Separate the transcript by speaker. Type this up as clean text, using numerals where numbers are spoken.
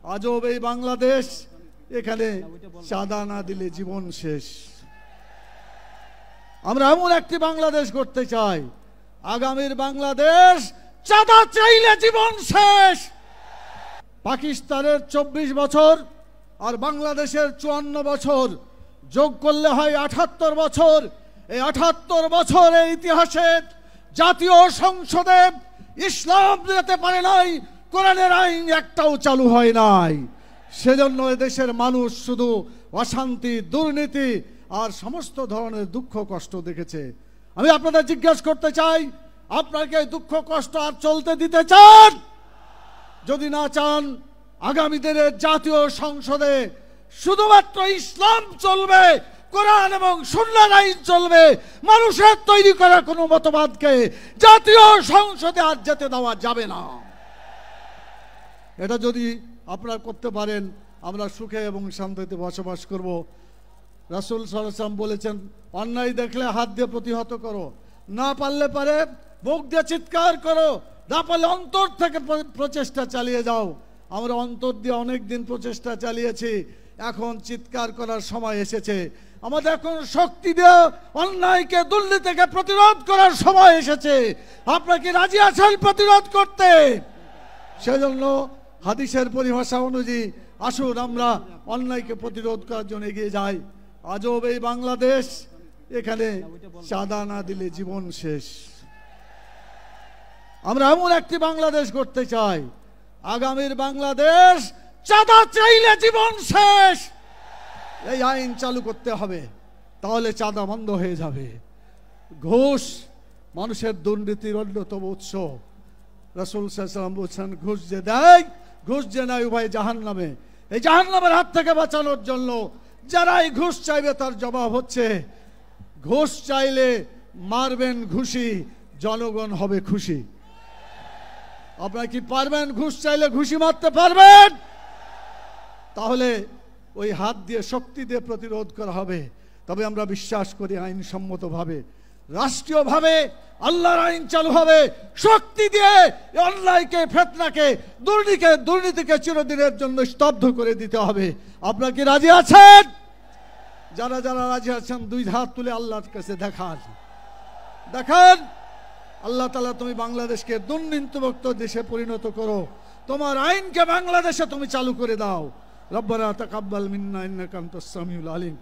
Speaker 1: আজব এই বাংলাদেশ, এখানে চাঁদা না দিলে জীবন শেষ। আমরা এমন একটি বাংলাদেশ করতে চাই, আগামীর বাংলাদেশ চাঁদা চাইলে জীবন শেষ। পাকিস্তানের 24 বছর আর বাংলাদেশের 54 বছর যোগ করলে হয় 78 বছর। এই 78 বছরের ইতিহাসে জাতীয় সংসদে ইসলাম যেতে পারে নাই, কোরআনের আইন একটাও চালু হয় নাই। সেজন্য এদেশের মানুষ শুধু অশান্তি, দুর্নীতি আর সমস্ত ধরনের দুঃখ কষ্ট দেখেছে। আমি আপনাদের জিজ্ঞাসা করতে চাই, আপনারা কি দুঃখ কষ্ট আর চলতে দিতে চান? যদি না চান, আগামী দিনের জাতীয় সংসদে শুধুমাত্র ইসলাম চলবে, কোরআন এবং সুন্নাহর আইন চলবে। মানুষের তৈরি করা কোনো মতবাদকে জাতীয় সংসদে আর যেতে দেওয়া যাবে না। এটা যদি আপনারা করতে পারেন, আমরা সুখে এবং শান্তিতে বসবাস করব। রাসূল সাল্লাল্লাহু আলাইহি ওয়াসাল্লাম বলেছেন, অন্যায় দেখলে হাত দিয়ে প্রতিহত করো, না পারলে পারে মুখ দিয়ে চিৎকার করো, না পারলে অন্তর থেকে প্রচেষ্টা চালিয়ে যাও। আমরা অন্তর দিয়ে অনেক দিন প্রচেষ্টা চালিয়েছি, এখন চিৎকার করার সময় এসেছে। আমাদের এখন শক্তি দিয়ে অন্যায়কে, দুর্নীতিকে প্রতিরোধ করার সময় এসেছে। আপনারা কি রাজি আছেন প্রতিরোধ করতে? সেজন্য হাদিসের পরিভাষা অনুযায়ী আসুন আমরা অন্যায়কে প্রতিরোধ করার জন্য এগিয়ে যাই। আজব এই বাংলাদেশ, এখানে চাঁদা না দিলে জীবন শেষ। আমরা এমন একটি বাংলাদেশ করতে চাই, আগামীর বাংলাদেশ চাঁদা চাইলে জীবন শেষ। এই আইন চালু করতে হবে, তাহলে চাঁদা বন্ধ হয়ে যাবে। ঘুষ মানুষের দুর্নীতির অন্যতম উৎস। রাসূল সাল্লাল্লাহু আলাইহি ওয়াসাল্লাম বলছেন, ঘুষ যে দেয়, ঘুষ যে নেয়, উভয় জাহান্নামে। এই জাহান্নামের হাত থেকে বাঁচানোর জন্য যারাই ঘুষ চাইবে তার জবাব হচ্ছে, ঘুষ চাইলে মারবেন ঘুষি, জনগণ হবে খুশি। আপনারা কি পারবেন? ঘুষ চাইলে ঘুষি মারতে পারবেন? তাহলে ওই হাত দিয়ে, শক্তি দিয়ে প্রতিরোধ করা হবে। তবে আমরা বিশ্বাস করি আইনসম্মতভাবে, রাষ্ট্রীয়ভাবে আল্লাহর আইন চালু হবে। শক্তি দিয়ে অন্যায়কে, ফিতনাকে, দুর্নীতিকে চিরদিনের জন্য স্তব্ধ করে দিতে হবে। আপনারা কি রাজি আছেন? যারা যারা রাজি আছেন দুই হাত তুলে আল্লাহর কাছে দেখান। আল্লাহ তাআলা, তুমি বাংলাদেশকে দুর্নীতিমুক্ত দেশে পরিণত করো, তোমার আইনকে বাংলাদেশে তুমি চালু করে দাও। রব্বানা তাকাব্বাল মিন্না ইন্নাকা আনতাস সামিউল আলিম।